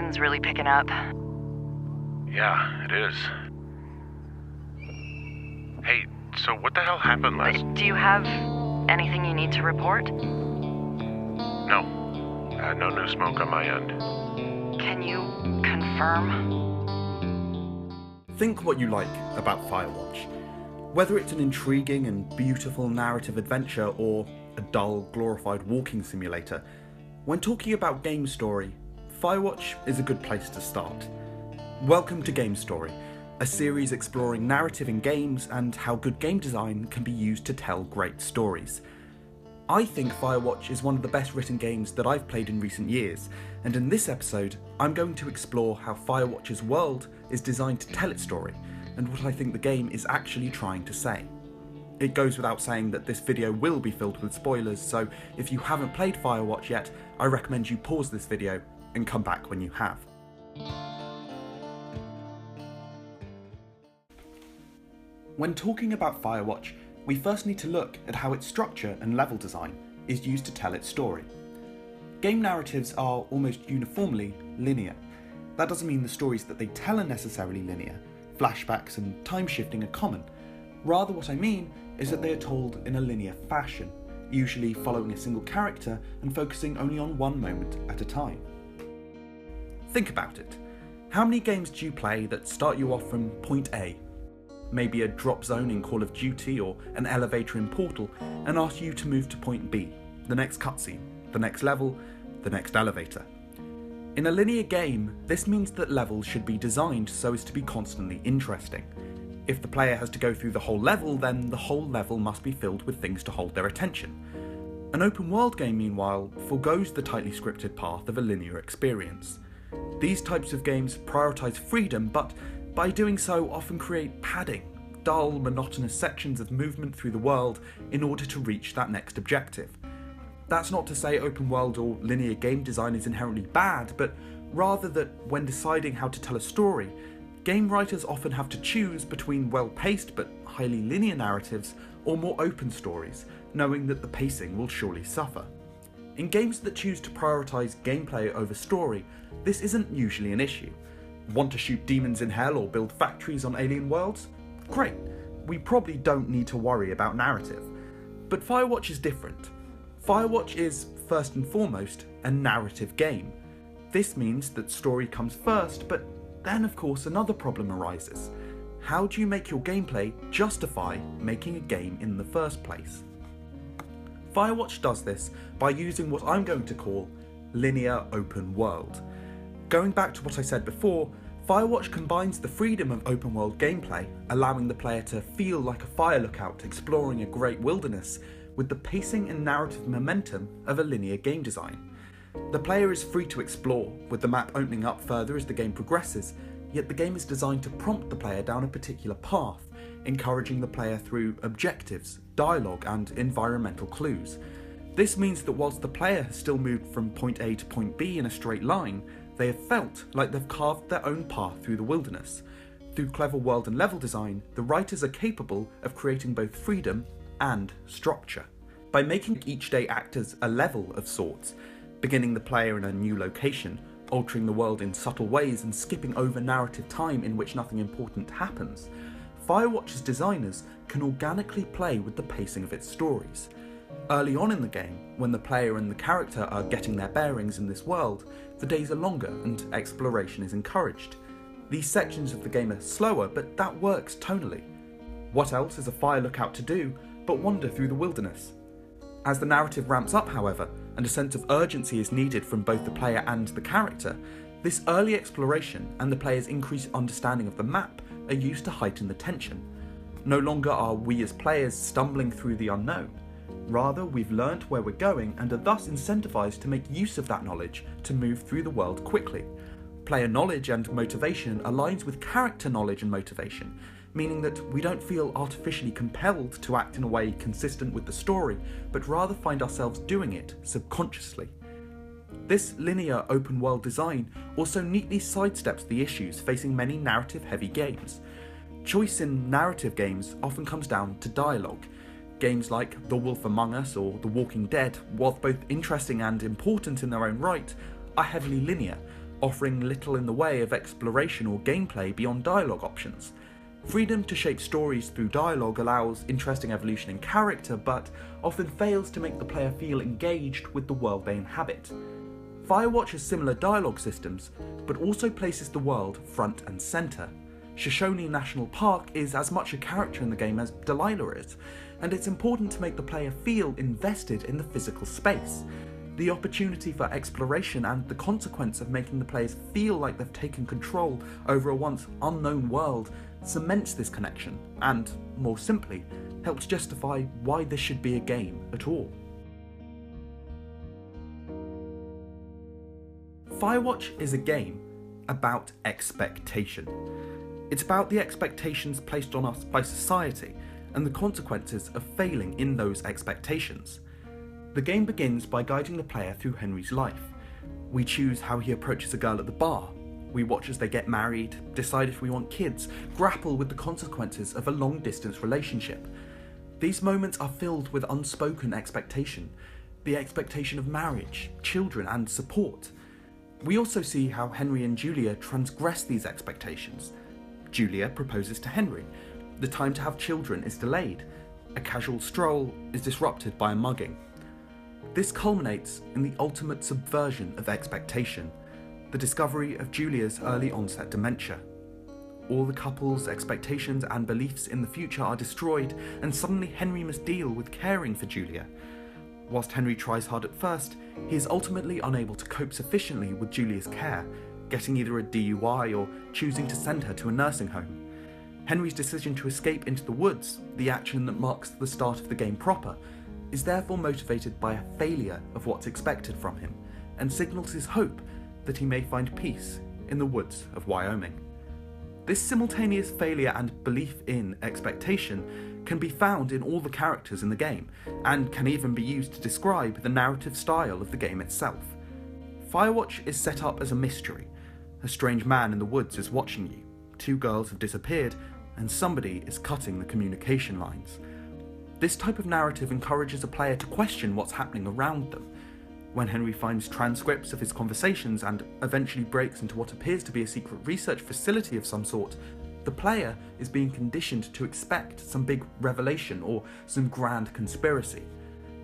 tension's really picking up. Yeah, it is. Hey, so what the hell happened last... Do you have anything you need to report? No. No new smoke on my end. Can you confirm? Think what you like about Firewatch. Whether it's an intriguing and beautiful narrative adventure or a dull, glorified walking simulator, when talking about game story, Firewatch is a good place to start. Welcome to Game Story, a series exploring narrative in games and how good game design can be used to tell great stories. I think Firewatch is one of the best written games that I've played in recent years, and in this episode, I'm going to explore how Firewatch's world is designed to tell its story, and what I think the game is actually trying to say. It goes without saying that this video will be filled with spoilers, so if you haven't played Firewatch yet, I recommend you pause this video and come back when you have. When talking about Firewatch, we first need to look at how its structure and level design is used to tell its story. Game narratives are almost uniformly linear. That doesn't mean the stories that they tell are necessarily linear. Flashbacks and time shifting are common. Rather, what I mean is that they are told in a linear fashion, usually following a single character and focusing only on one moment at a time. Think about it. How many games do you play that start you off from point A? Maybe a drop zone in Call of Duty or an elevator in Portal, and ask you to move to point B, the next cutscene, the next level, the next elevator. In a linear game, this means that levels should be designed so as to be constantly interesting. If the player has to go through the whole level, then the whole level must be filled with things to hold their attention. An open world game, meanwhile, forgoes the tightly scripted path of a linear experience. These types of games prioritise freedom, but by doing so often create padding, dull, monotonous sections of movement through the world in order to reach that next objective. That's not to say open world or linear game design is inherently bad, but rather that when deciding how to tell a story, game writers often have to choose between well-paced but highly linear narratives or more open stories, knowing that the pacing will surely suffer. In games that choose to prioritise gameplay over story, this isn't usually an issue. Want to shoot demons in hell or build factories on alien worlds? Great, we probably don't need to worry about narrative. But Firewatch is different. Firewatch is, first and foremost, a narrative game. This means that story comes first, but then of course another problem arises. How do you make your gameplay justify making a game in the first place? Firewatch does this by using what I'm going to call linear open world. Going back to what I said before, Firewatch combines the freedom of open world gameplay, allowing the player to feel like a fire lookout exploring a great wilderness, with the pacing and narrative momentum of a linear game design. The player is free to explore, with the map opening up further as the game progresses, yet the game is designed to prompt the player down a particular path, encouraging the player through objectives, dialogue and environmental clues. This means that whilst the player has still moved from point A to point B in a straight line, they have felt like they've carved their own path through the wilderness. Through clever world and level design, the writers are capable of creating both freedom and structure. By making each day act as a level of sorts, beginning the player in a new location, altering the world in subtle ways and skipping over narrative time in which nothing important happens, Firewatch's designers can organically play with the pacing of its stories. Early on in the game, when the player and the character are getting their bearings in this world, the days are longer and exploration is encouraged. These sections of the game are slower, but that works tonally. What else is a fire lookout to do but wander through the wilderness? As the narrative ramps up, however, and a sense of urgency is needed from both the player and the character, this early exploration and the player's increased understanding of the map are used to heighten the tension. No longer are we as players stumbling through the unknown. Rather, we've learnt where we're going and are thus incentivized to make use of that knowledge to move through the world quickly. Player knowledge and motivation aligns with character knowledge and motivation, meaning that we don't feel artificially compelled to act in a way consistent with the story, but rather find ourselves doing it subconsciously. This linear open world design also neatly sidesteps the issues facing many narrative-heavy games. Choice in narrative games often comes down to dialogue. Games like The Wolf Among Us or The Walking Dead, while both interesting and important in their own right, are heavily linear, offering little in the way of exploration or gameplay beyond dialogue options. Freedom to shape stories through dialogue allows interesting evolution in character, but often fails to make the player feel engaged with the world they inhabit. Firewatch has similar dialogue systems, but also places the world front and centre. Shoshone National Park is as much a character in the game as Delilah is, and it's important to make the player feel invested in the physical space. The opportunity for exploration and the consequence of making the players feel like they've taken control over a once unknown world cements this connection, and, more simply, helps justify why this should be a game at all. Firewatch is a game about expectation. It's about the expectations placed on us by society and the consequences of failing in those expectations. The game begins by guiding the player through Henry's life. We choose how he approaches a girl at the bar. We watch as they get married, decide if we want kids, grapple with the consequences of a long-distance relationship. These moments are filled with unspoken expectation, the expectation of marriage, children, and support. We also see how Henry and Julia transgress these expectations. Julia proposes to Henry. The time to have children is delayed. A casual stroll is disrupted by a mugging. This culminates in the ultimate subversion of expectation, the discovery of Julia's early onset dementia. All the couple's expectations and beliefs in the future are destroyed, and suddenly Henry must deal with caring for Julia. Whilst Henry tries hard at first, he is ultimately unable to cope sufficiently with Julia's care, getting either a DUI or choosing to send her to a nursing home. Henry's decision to escape into the woods, the action that marks the start of the game proper, is therefore motivated by a failure of what's expected from him, and signals his hope that he may find peace in the woods of Wyoming. This simultaneous failure and belief in expectation can be found in all the characters in the game, and can even be used to describe the narrative style of the game itself. Firewatch is set up as a mystery. A strange man in the woods is watching you, 2 girls have disappeared, and somebody is cutting the communication lines. This type of narrative encourages a player to question what's happening around them. When Henry finds transcripts of his conversations and eventually breaks into what appears to be a secret research facility of some sort, the player is being conditioned to expect some big revelation or some grand conspiracy.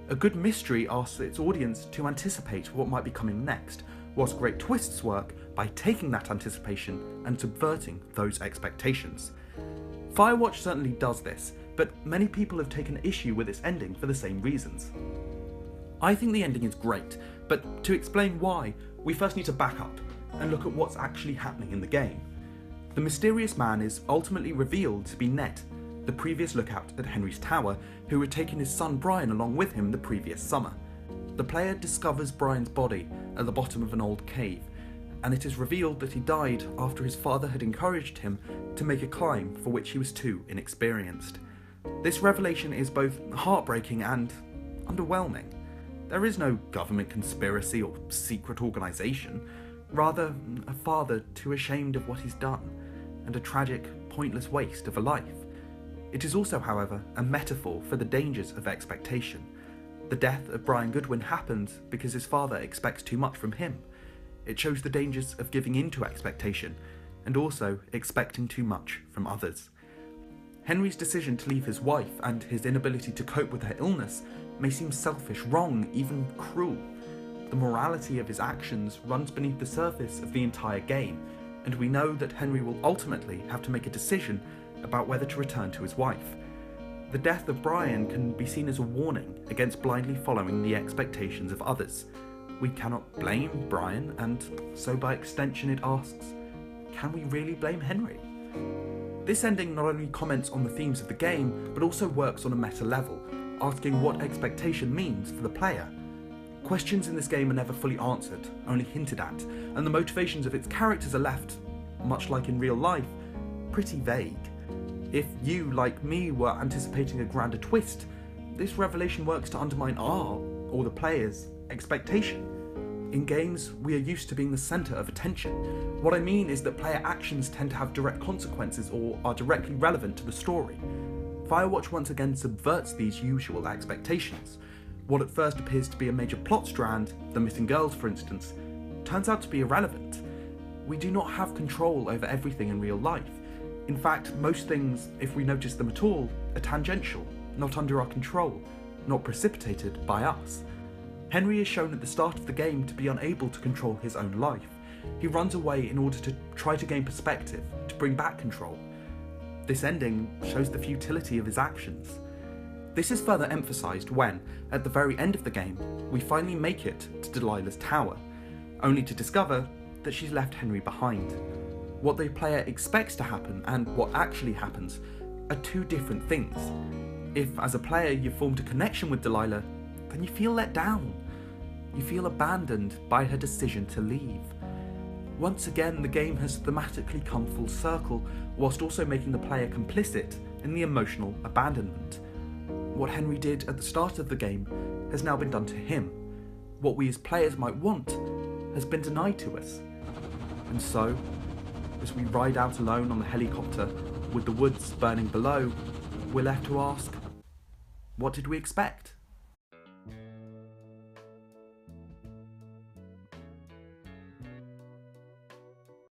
A good mystery asks its audience to anticipate what might be coming next, whilst great twists work by taking that anticipation and subverting those expectations. Firewatch certainly does this, but many people have taken issue with its ending for the same reasons. I think the ending is great, but to explain why, we first need to back up and look at what's actually happening in the game. The mysterious man is ultimately revealed to be Ned, the previous lookout at Henry's tower, who had taken his son Brian along with him the previous summer. The player discovers Brian's body at the bottom of an old cave, and it is revealed that he died after his father had encouraged him to make a climb for which he was too inexperienced. This revelation is both heartbreaking and underwhelming. There is no government conspiracy or secret organisation, rather a father too ashamed of what he's done, and a tragic, pointless waste of a life. It is also, however, a metaphor for the dangers of expectation. The death of Brian Goodwin happened because his father expects too much from him. It shows the dangers of giving in to expectation, and also expecting too much from others. Henry's decision to leave his wife and his inability to cope with her illness may seem selfish, wrong, even cruel. The morality of his actions runs beneath the surface of the entire game, and we know that Henry will ultimately have to make a decision about whether to return to his wife. The death of Brian can be seen as a warning against blindly following the expectations of others. We cannot blame Brian, and so by extension it asks, can we really blame Henry? This ending not only comments on the themes of the game, but also works on a meta level, asking what expectation means for the player. Questions in this game are never fully answered, only hinted at, and the motivations of its characters are left, much like in real life, pretty vague. If you, like me, were anticipating a grander twist, this revelation works to undermine our, or the player's, expectation. In games, we are used to being the centre of attention. What I mean is that player actions tend to have direct consequences or are directly relevant to the story. Firewatch once again subverts these usual expectations. What at first appears to be a major plot strand, the missing girls for instance, turns out to be irrelevant. We do not have control over everything in real life. In fact, most things, if we notice them at all, are tangential, not under our control, not precipitated by us. Henry is shown at the start of the game to be unable to control his own life. He runs away in order to try to gain perspective, to bring back control. This ending shows the futility of his actions. This is further emphasised when, at the very end of the game, we finally make it to Delilah's tower, only to discover that she's left Henry behind. What the player expects to happen and what actually happens are two different things. If, as a player, you've formed a connection with Delilah, then you feel let down. You feel abandoned by her decision to leave. Once again, the game has thematically come full circle, whilst also making the player complicit in the emotional abandonment. What Henry did at the start of the game has now been done to him. What we as players might want has been denied to us. And so, as we ride out alone on the helicopter with the woods burning below, we're left to ask, what did we expect?